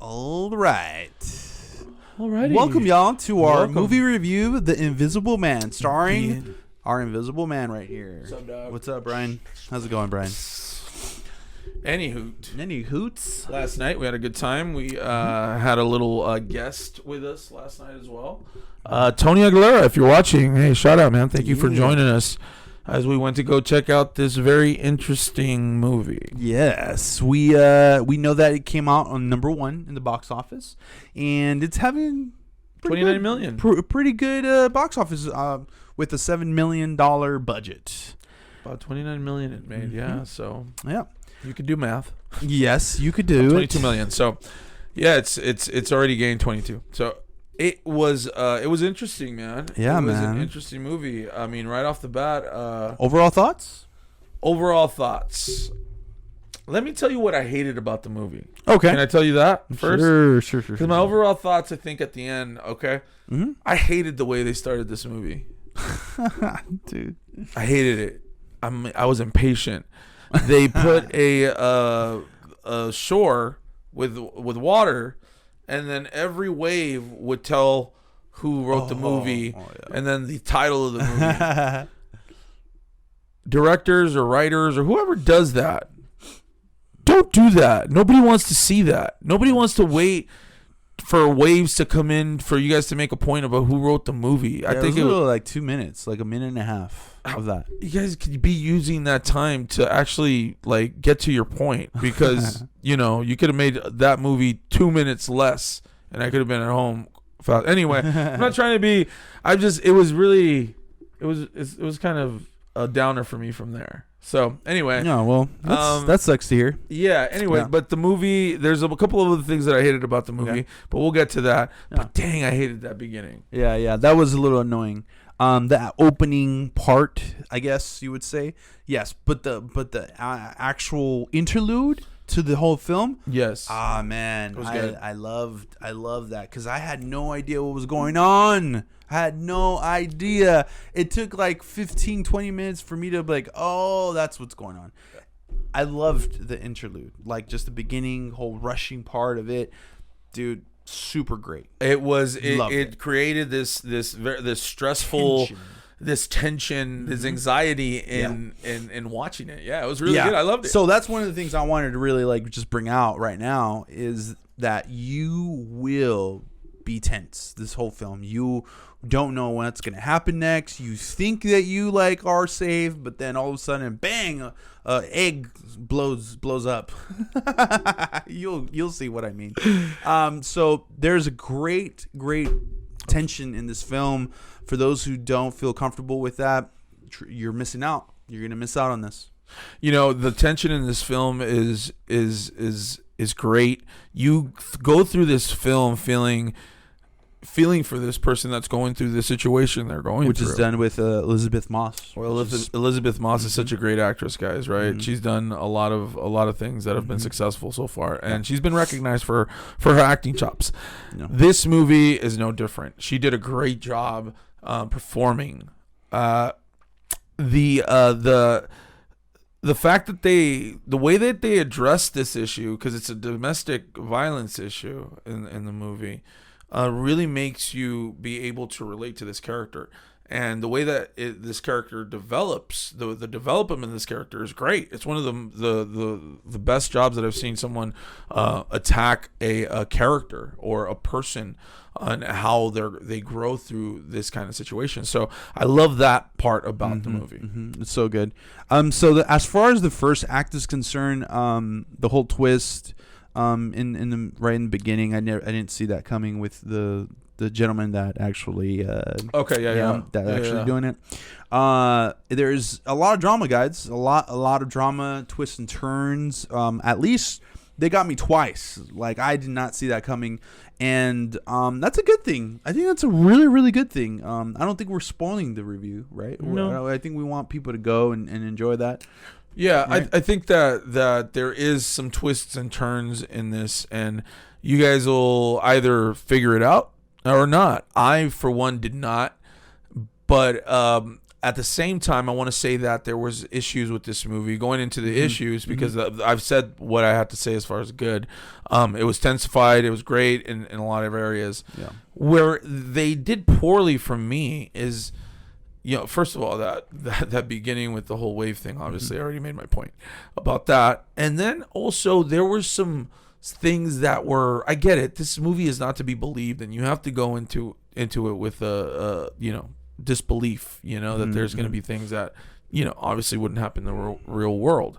All right. Alrighty. Welcome, y'all, to our Welcome. movie review, The Invisible Man, starring our Invisible Man right here. What's up, dog? What's up, Brian? How's it going, Brian? Any hoot. Any hoots? Last night we had a good time. We had a little guest with us last night as well. Tony Aguilera, if you're watching, hey, shout out, man. Thank you for joining us as we went to go check out this very interesting movie. Yes, we know that it came out on number 1 in the box office, and it's having 29 million. Pretty good box office with a $7 million budget. About 29 million it made, yeah. So Yeah. you could do math. Yes, you could do 22 it. million. So yeah, it's already gained 22. So it was interesting, man. Yeah, it was man. an interesting movie. I mean, right off the bat, Overall thoughts? overall thoughts. Let me tell you what I hated about the movie. Okay. Can I tell you that first? Sure. Because my overall thoughts, I think, at the end, okay? Mhm. I hated the way they started this movie. Dude. I hated it. I was impatient. They put a shore with water, and then every wave would tell who wrote the movie, and then the title of the movie. Directors or writers or whoever does that, don't do that. Nobody wants to see that. Nobody wants to wait for waves to come in for you guys to make a point about who wrote the movie. I think it it was was, like 2 minutes, like a minute and a half of that. you guys could be using that time to actually like get to your point, because you could have made that movie 2 minutes less and I could have been at home. Anyway, I'm not trying to be. It was kind of a downer for me from there. So anyway, Yeah, well, that sucks to hear. yeah. Anyway, Yeah. but the movie, there's a couple of other things that I hated about the movie, Okay. but we'll get to that. Yeah. But dang, I hated that beginning. Yeah, that was a little annoying. The opening part, I guess you would say, yes, but the actual interlude to the whole film, Yes. man, It was good. I loved that because I had no idea what was going on. I had no idea. It took like 15, 20 minutes for me to be like, oh, that's what's going on. I loved the interlude, like just the beginning, whole rushing part of it, dude. Super great. It was. Loved It created this stressful, Tension. this tension, this anxiety in watching it. Yeah, it was really good. I loved it. So that's one of the things I wanted to really like just bring out right now is that you will be tense this whole film. You don't know what's gonna happen next. You think that you like are safe, but then all of a sudden, bang, egg blows up. You'll see what I mean. So there's a great tension in this film. For those who don't feel comfortable with that, you're missing out. You're gonna miss out on this. The tension in this film is great. You go through this film feeling for this person that's going through the situation they're going Which through. is done with Elizabeth Moss. Well, Elizabeth Moss is such a great actress, guys. Right? Mhm. She's done a lot of things that have been successful so far, and she's been recognized for her acting chops. Yeah. This movie is no different. She did a great job performing. The fact that the way that they address this issue, because it's a domestic violence issue in the movie, really makes you be able to relate to this character. And the way that this character develops, the development in this character is great. It's one of the best jobs that I've seen someone attack a character or a person on how they grow through this kind of situation. So I love that part about the movie. It's so good. As far as the first act is concerned, the whole twist, in the beginning, I didn't see that coming with the gentleman that actually doing it. There's a lot of drama, guys. A lot of drama, twists and turns. At least they got me twice. Like, I did not see that coming, and that's a good thing. I think that's a really, really good thing. I don't think we're spoiling the review, right? No. I think we want people to go and enjoy that. Yeah, Right. I think that there is some twists and turns in this, and you guys will either figure it out or not. I, for one, did not, but At the same time, I want to say that there was issues with this movie. Going into the issues, because I've said what I have to say as far as good. It was tensified. It was great in a lot of areas. Yeah. Where they did poorly for me is, first of all, that beginning with the whole wave thing. Obviously, I already made my point about that. And then also there were some things that were, I get it. This movie is not to be believed, and you have to go into it with disbelief, that there's going to be things that, obviously wouldn't happen in the real world.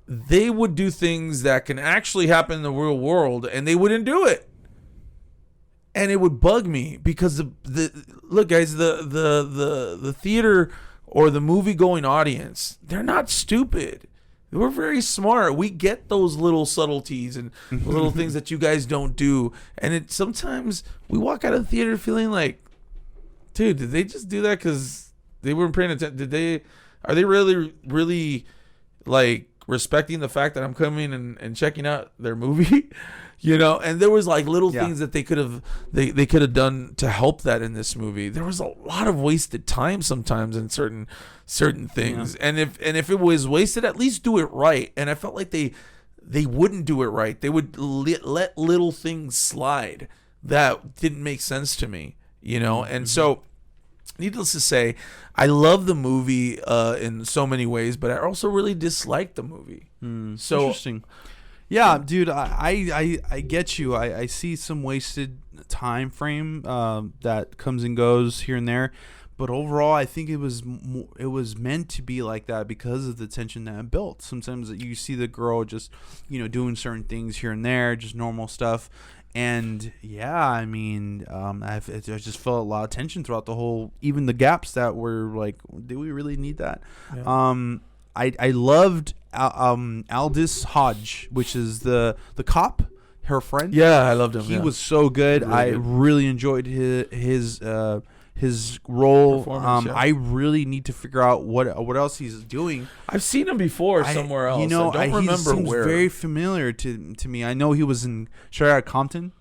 They would do things that can actually happen in the real world, and they wouldn't do it. And it would bug me because look, guys, the theater or the movie going audience, they're not stupid. We're very smart. We get those little subtleties and little things that you guys don't do. And sometimes we walk out of the theater feeling like, dude, did they just do that because they weren't paying attention? Are they really, really like respecting the fact that I'm coming and checking out their movie? And there was like little things that they could have done to help that in this movie. There was a lot of wasted time sometimes in certain things. And if it was wasted, at least do it right. And I felt like they wouldn't do it right. They would let little things slide that didn't make sense to me. And so, needless to say, I love the movie in so many ways, but I also really dislike the movie. So interesting. Yeah, dude, I get you. I see some wasted time frame that comes and goes here and there, but overall, I think it was meant to be like that because of the tension that it built. Sometimes you see the girl just doing certain things here and there, just normal stuff. And yeah, I mean, I just felt a lot of tension throughout the whole, even the gaps that were like, did we really need that? Yeah. I loved Aldous Hodge, which is the cop, her friend. Yeah, I loved him. He was so good. Really good. Really enjoyed his role. I really need to figure out what else he's doing. I've seen him before somewhere else. I don't remember he seems where. Very familiar to me. I know he was in Straight Outta Compton,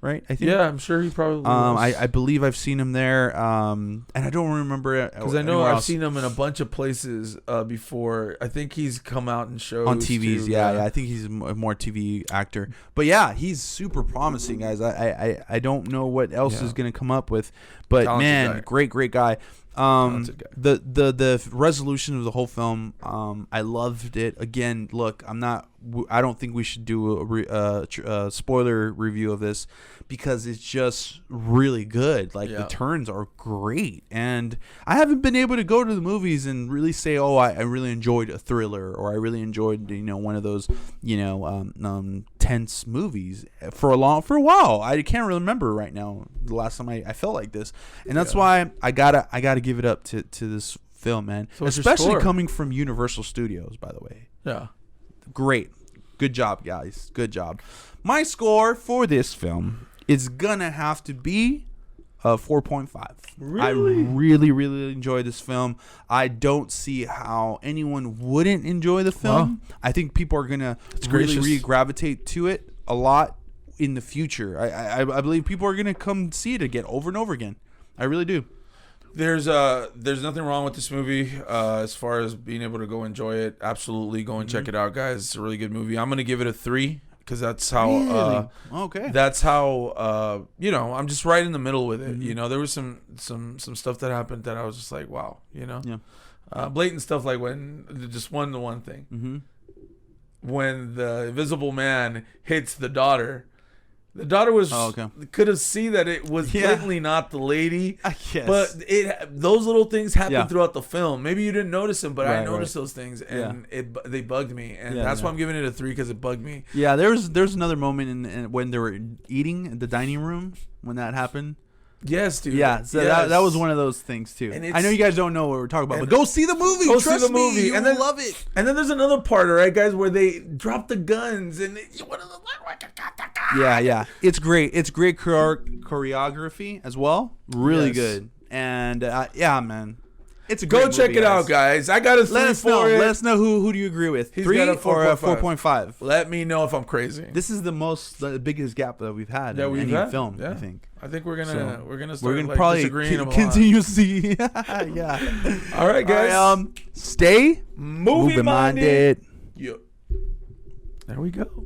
right? I think. Yeah, I'm sure he probably was. I believe I've seen him there. And I don't remember because I know I've seen him in a bunch of places before. I think he's come out in shows on TVs. Too, yeah, I think he's a more TV actor. But yeah, he's super promising, guys. I don't know what else is gonna come up with, but talented guy. great guy. The resolution of the whole film, I loved it. Again, look, I don't think we should do a spoiler review of this because it's just really good. Like the turns are great, and I haven't been able to go to the movies and really say, oh, I really enjoyed a thriller or I really enjoyed one of those tense movies for a while. I can't really remember right now the last time I felt like this, and that's why I gotta give it up to this film, man. So especially coming from Universal Studios, by the way. Yeah. Great. Good job, guys. Good job. My score for this film is gonna have to be a 4.5. Really? I really, really enjoyed this film. I don't see how anyone wouldn't enjoy the film. Wow. I think people are gonna really gravitate to it a lot in the future. I believe people are gonna come see it again over and over again. I really do. There's nothing wrong with this movie as far as being able to go enjoy it. Absolutely, go and check it out, guys. It's a really good movie. I'm gonna give it a 3 because that's how. Okay. That's how. I'm just right in the middle with it. There was some stuff that happened that I was just like, wow. Yeah. Blatant stuff like when the one thing. Mm-hmm. When the Invisible Man hits the daughter. The daughter could have seen that it was blatantly not the lady. I guess. But those little things happen throughout the film. Maybe you didn't notice them, but I noticed those things, and they bugged me, and that's why I'm giving it a 3 because it bugged me. Yeah, there's another moment in when they were eating in the dining room when that happened. Yes, dude. Yeah, so that was one of those things too. And I know you guys don't know what we're talking about, but go see the movie. Trust me, you will love it. And then there's another part, all right, guys, where they drop the guns and yeah, it's great. It's great choreography as well. Really good. And man, It's a Go great check movie, it out, guys. I got a 3 Let us know. for it. Let us know who do you agree with? He's 3 got a or a 4.5. 4.5? Let me know if I'm crazy. This is the biggest gap that we've had That in we've any had? film. Yeah. I think. I think we're gonna So, start We're gonna like, probably disagreeing a lot. continuously. Yeah. All right, guys. All right, stay movie minded. movie-minded. Yep. There we go.